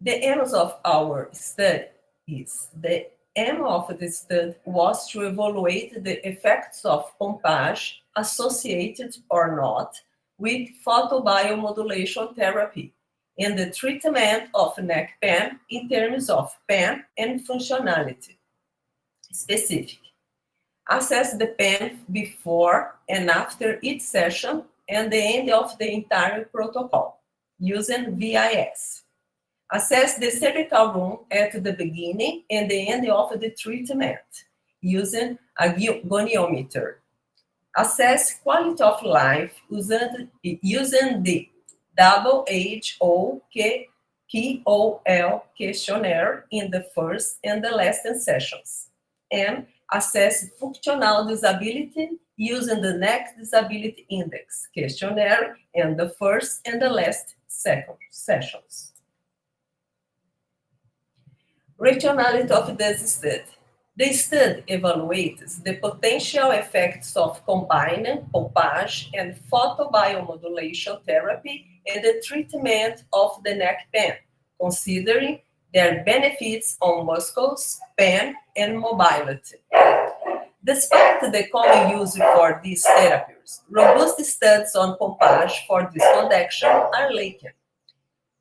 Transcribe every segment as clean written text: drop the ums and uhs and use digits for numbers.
The aim of our study was to evaluate the effects of pompage associated or not with photobiomodulation therapy and the treatment of neck pain in terms of pain and functionality. Specific. Assess the pain before and after each session and the end of the entire protocol using VIS. Assess the cervical room at the beginning and the end of the treatment using a goniometer. Assess quality of life using the WHO questionnaire in the first and the last sessions. And assess functional disability using the Neck Disability Index questionnaire in the first and the last sessions. Rationality of this study. The study evaluates the potential effects of combining pompage and photobiomodulation therapy in the treatment of the neck pain, considering their benefits on muscles, pain, and mobility. Despite the common use for these therapies, robust studies on pompage for this condition are lacking.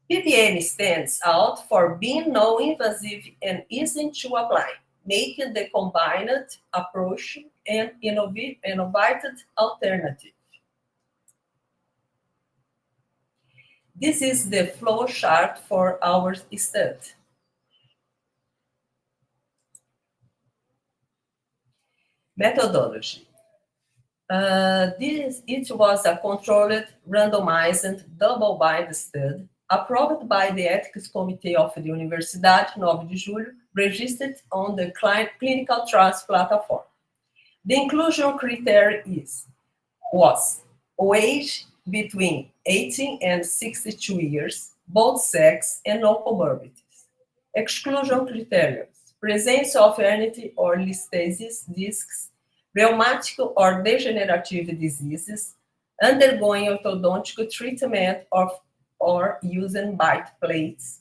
PBM stands out for being non-invasive and easy to apply, making the combined approach an innovative alternative. This is the flow chart for our study. Methodology. It was a controlled, randomized, double-blind study approved by the Ethics Committee of the Universidade 9 de Julho, registered on the Clinical Trials platform. The inclusion criteria was age between 18 and 62 years, both sex, and no comorbidities. Exclusion criteria: presence of herniated or listhesis discs, rheumatic or degenerative diseases, undergoing orthodontic treatment or using bite plates,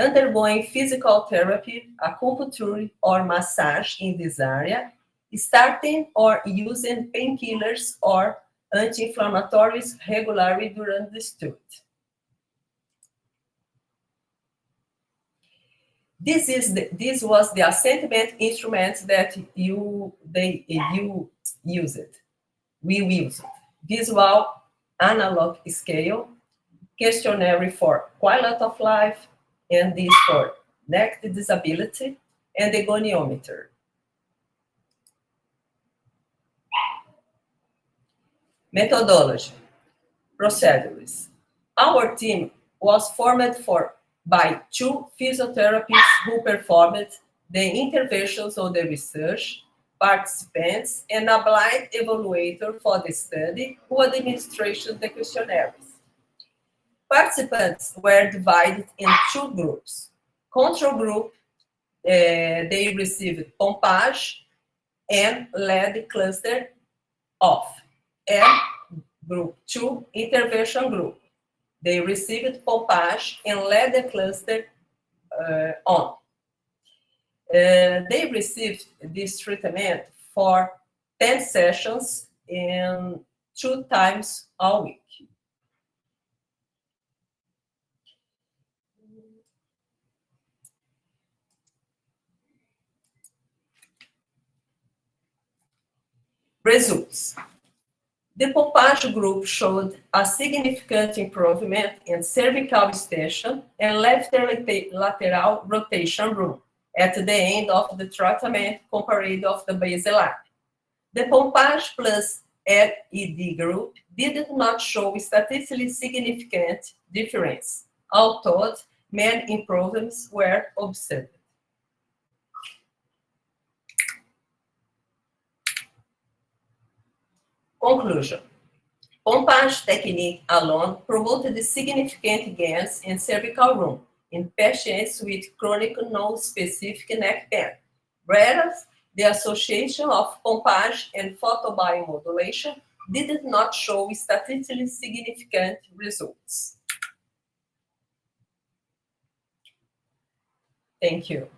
undergoing physical therapy, acupuncture, or massage in this area, starting or using painkillers or anti-inflammatories regularly during the study. This was the assessment instrument that we used. Visual analog scale, questionnaire for quality of life, and this for neck disability, and the goniometer. Methodology. Procedures. Our team was formed by 2 physiotherapists who performed the interventions on the research, participants, and a blind evaluator for the study who administered the questionnaires. Participants were divided in 2 groups. Control group, they received pompage and led cluster off. And group 2, intervention group. They received pompage and led the cluster on. They received this treatment for 10 sessions and 2 times a week. Results. The pompage group showed a significant improvement in cervical extension and left lateral rotation room at the end of the treatment compared of the baseline. The pompage plus LED group did not show statistically significant difference, although many improvements were observed. Conclusion. Pompage technique alone promoted significant gains in cervical room in patients with chronic non-specific neck pain, whereas the association of pompage and photobiomodulation did not show statistically significant results. Thank you.